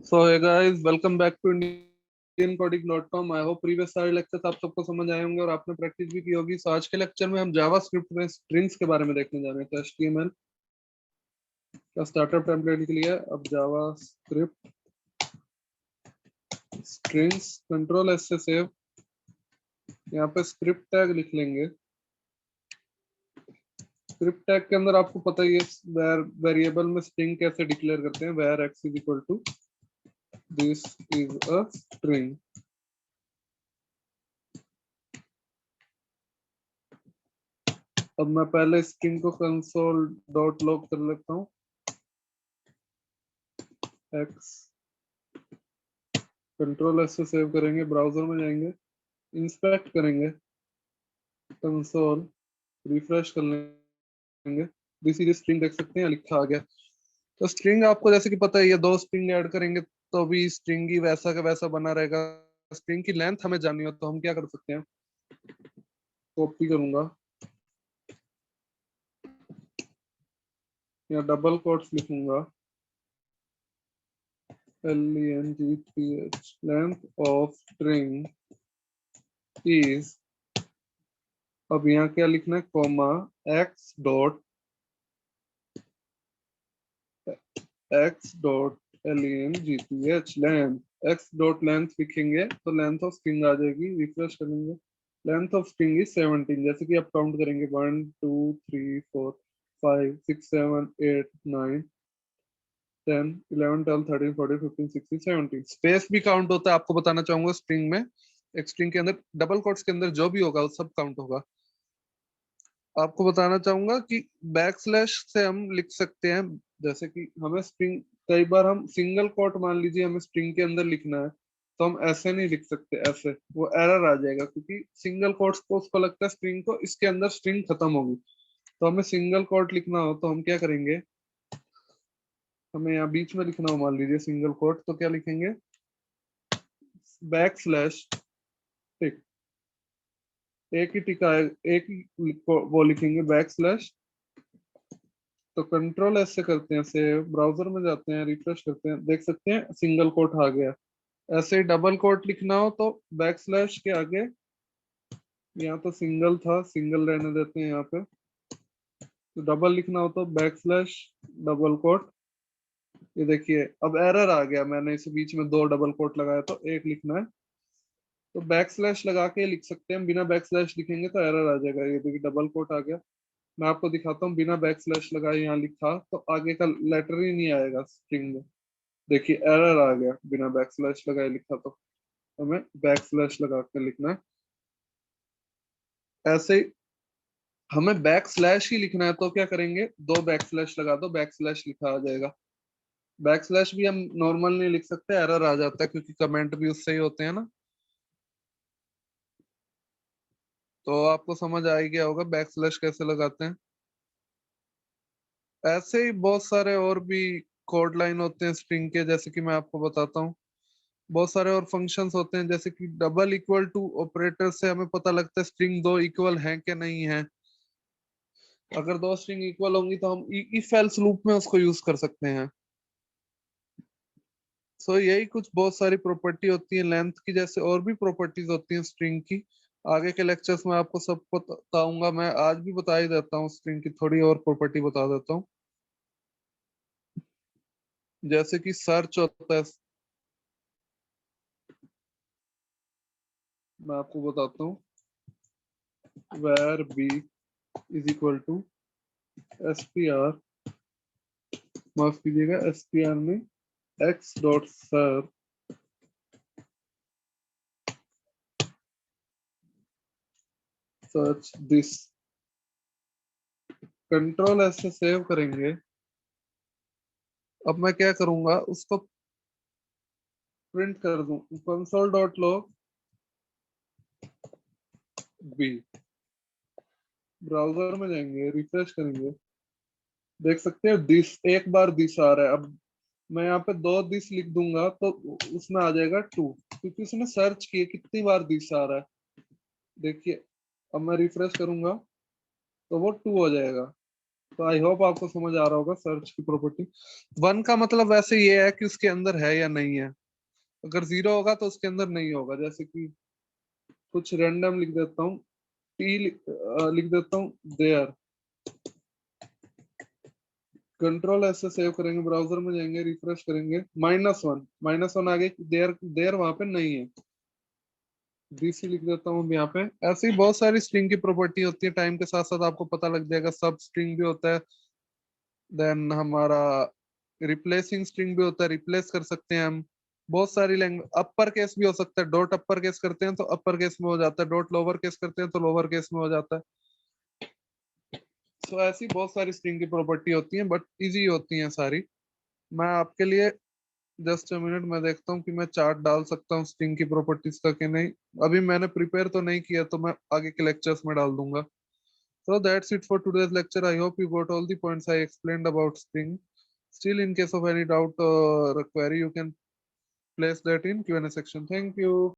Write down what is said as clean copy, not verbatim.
So hey guys, welcome back to indiancoding.com। I hope previous सारे lectures आप सबको समझ आए होंगे और आपने प्रैक्टिस भी की होगी। सो आज के लेक्चर में हम जावास्क्रिप्ट में स्ट्रिंग्स के बारे में देखने जा रहे हैं। तो एचटीएमएल का स्टार्टअप टेम्पलेट लिख लिया। अब जावास्क्रिप्ट स्ट्रिंग्स, कंट्रोल एस से सेव। यहाँ पे स्क्रिप्ट टैग लिख लेंगे। स्क्रिप्ट टैग के अंदर आपको पता ही है वेरिएबल में स्ट्रिंग कैसे डिक्लेयर करते हैं। Var x is equal to this is a string. अब मैं पहले स्ट्रिंग को कंसोल डॉट लॉग कर लेता हूँ। एक्स, कंट्रोल एस से सेव करेंगे, ब्राउजर में जाएंगे, इंस्पेक्ट करेंगे, कंसोल, रिफ्रेश कर लेंगे। दिस इज स्ट्रिंग, देख सकते हैं लिखा आ गया। तो स्ट्रिंग आपको जैसे कि पता है, ये दो स्ट्रिंग ऐड करेंगे तो भी स्ट्रिंग ही वैसा का वैसा बना रहेगा। स्ट्रिंग की लेंथ हमें जाननी हो तो हम क्या कर सकते हैं, कॉपी करूंगा या डबल कोट्स लिखूंगा, length, length of string is, अब यहाँ क्या लिखना है, comma x dot length. X dot length लिखेंगे तो लेंथ ऑफ स्ट्रिंग आ जाएगी। रिफ्रेश करेंगे, लेंथ ऑफ स्ट्रिंग इज 17। जैसे कि आप काउंट करेंगे 1 2 3 4 5 6 7 8 9 10 11 12 13 14 15 16 17। स्पेस भी काउंट होता है, आपको बताना चाहूंगा। स्ट्रिंग में, एक स्ट्रिंग के अंदर डबल कोट्स के अंदर जो भी होगा वो सब काउंट होगा। आपको बताना चाहूंगा कि बैक स्लैश से हम लिख सकते हैं। जैसे कि हमें स्ट्रिंग, कई बार हम सिंगल कोट, मान लीजिए हमें स्ट्रिंग के अंदर लिखना है तो हम ऐसे नहीं लिख सकते, ऐसे वो एरर आ जाएगा, क्योंकि सिंगल कोट्स को उसको लगता है स्ट्रिंग को इसके अंदर स्ट्रिंग खत्म होगी। तो हमें सिंगल कोट लिखना हो तो हम क्या करेंगे, हमें यहाँ बीच में लिखना हो मान लीजिए सिंगल कोट, तो क्या लिखेंगे, बैक स्लैश टिक, एक ही टिका है, एक ही वो लिखेंगे बैक स्लैश। तो कंट्रोल ऐसे करते हैं सेव, ब्राउजर में जाते हैं, रिफ्रेश करते हैं, देख सकते हैं सिंगल कोट आ गया। ऐसे ही डबल कोट लिखना हो तो बैक स्लैश के आगे, यहाँ तो सिंगल था, सिंगल रहने देते हैं यहाँ पे। तो डबल लिखना हो तो बैक स्लैश डबल कोट। ये देखिए अब एरर आ गया, मैंने इस बीच में दो डबल कोट लगाया तो एक लिखना है। तो बैक स्लैश लगा के लिख सकते हैं, बिना बैक स्लैश लिखेंगे तो एरर आ जाएगा। ये देखिए डबल कोट आ गया। मैं आपको दिखाता हूँ, बिना बैक स्लैश लगाए यहाँ लिखा तो आगे का लेटर ही नहीं आएगा स्ट्रिंग में। देखिए एरर आ गया, बिना बैक स्लैश लगाए लिखा तो हमें बैक स्लैश लगा के लिखना है। ऐसे ही हमें बैक स्लैश ही लिखना है तो क्या करेंगे, दो बैक स्लैश लगा दो, बैक स्लैश लिखा आ जाएगा। बैक स्लैश भी हम नॉर्मल नहीं लिख सकते, एरर आ जाता है, क्योंकि कमेंट भी उससे ही होते हैं ना। तो आपको समझ आ ही गया होगा बैक स्लैश कैसे लगाते हैं। ऐसे ही बहुत सारे और भी कोड लाइन होते हैं स्ट्रिंग के, जैसे कि मैं आपको बताता हूँ। बहुत सारे और फंक्शंस होते हैं, जैसे कि डबल इक्वल टू ऑपरेटर से हमें पता लगता है स्ट्रिंग दो इक्वल हैं कि नहीं है। अगर दो स्ट्रिंग इक्वल होंगी तो हम इफ एल्स लूप में उसको यूज कर सकते हैं। सो यही कुछ बहुत सारी प्रॉपर्टी होती है लेंथ की, जैसे और भी प्रॉपर्टीज होती हैं स्ट्रिंग की। आगे के लेक्चर्स में आपको सब बताऊंगा। मैं आज भी बता ही देता हूँ, स्ट्रिंग की थोड़ी और प्रॉपर्टी बता देता हूँ। जैसे कि सर्च होता है, मैं आपको बताता हूँ। where b is equal to str, माफ कीजिएगा str में x dot search, search this. Control ऐसे सेव करेंगे। अब मैं क्या करूंगा, उसको प्रिंट कर दूं, console dot log B, browser में जाएंगे, रिफ्रेश करेंगे, देख सकते हैं दिस, एक बार दिस आ रहा है। अब मैं यहाँ पे दो दिस लिख दूंगा तो उसमें आ जाएगा 2, क्योंकि उसने सर्च किए कितनी बार दिस आ रहा है। देखिए अब मैं रिफ्रेश करूंगा तो वो 2 हो जाएगा। तो आई होप आपको समझ आ रहा होगा सर्च की प्रॉपर्टी। वन का मतलब वैसे ये है कि उसके अंदर है या नहीं है। अगर जीरो होगा तो उसके अंदर नहीं होगा। जैसे कि कुछ रैंडम लिख देता हूँ, टी लिख देता हूँ देयर। कंट्रोल ऐसे सेव करेंगे, ब्राउजर में जाएंगे, रिफ्रेश करेंगे, -1, -1 आगे, देयर देयर वहां पे नहीं है। डीसी लिख देता हूँ यहाँ पे। ऐसे ही बहुत सारी स्ट्रिंग की प्रॉपर्टी होती है, टाइम के साथ साथ आपको पता लग जाएगा। सब स्ट्रिंग भी होता है, देन हमारा रिप्लेसिंग स्ट्रिंग भी होता है, रिप्लेस कर सकते हैं हम। बहुत सारी लैंग्वेज, अपर केस भी हो सकता है, डॉट अपर केस करते हैं तो अपर केस में हो जाता है, डॉट लोअर केस करते हैं तो लोअर केस में हो जाता है। तो ऐसी बहुत सारी स्ट्रिंग की प्रॉपर्टी होती है, बट इजी होती हैं सारी। मैं आपके लिए जस्ट अ मिनट, मैं देखता हूँ कि मैं चार्ट डाल सकता हूँ स्ट्रिंग की प्रॉपर्टीज का कि नहीं। अभी मैंने प्रिपेयर तो नहीं किया, तो मैं आगे के लेक्चर्स में डाल दूंगा। So that's it for today's lecture. I hope you got all the points I explained about string. Still, in case of any doubt or query, you can place that in Q&A section. Thank you.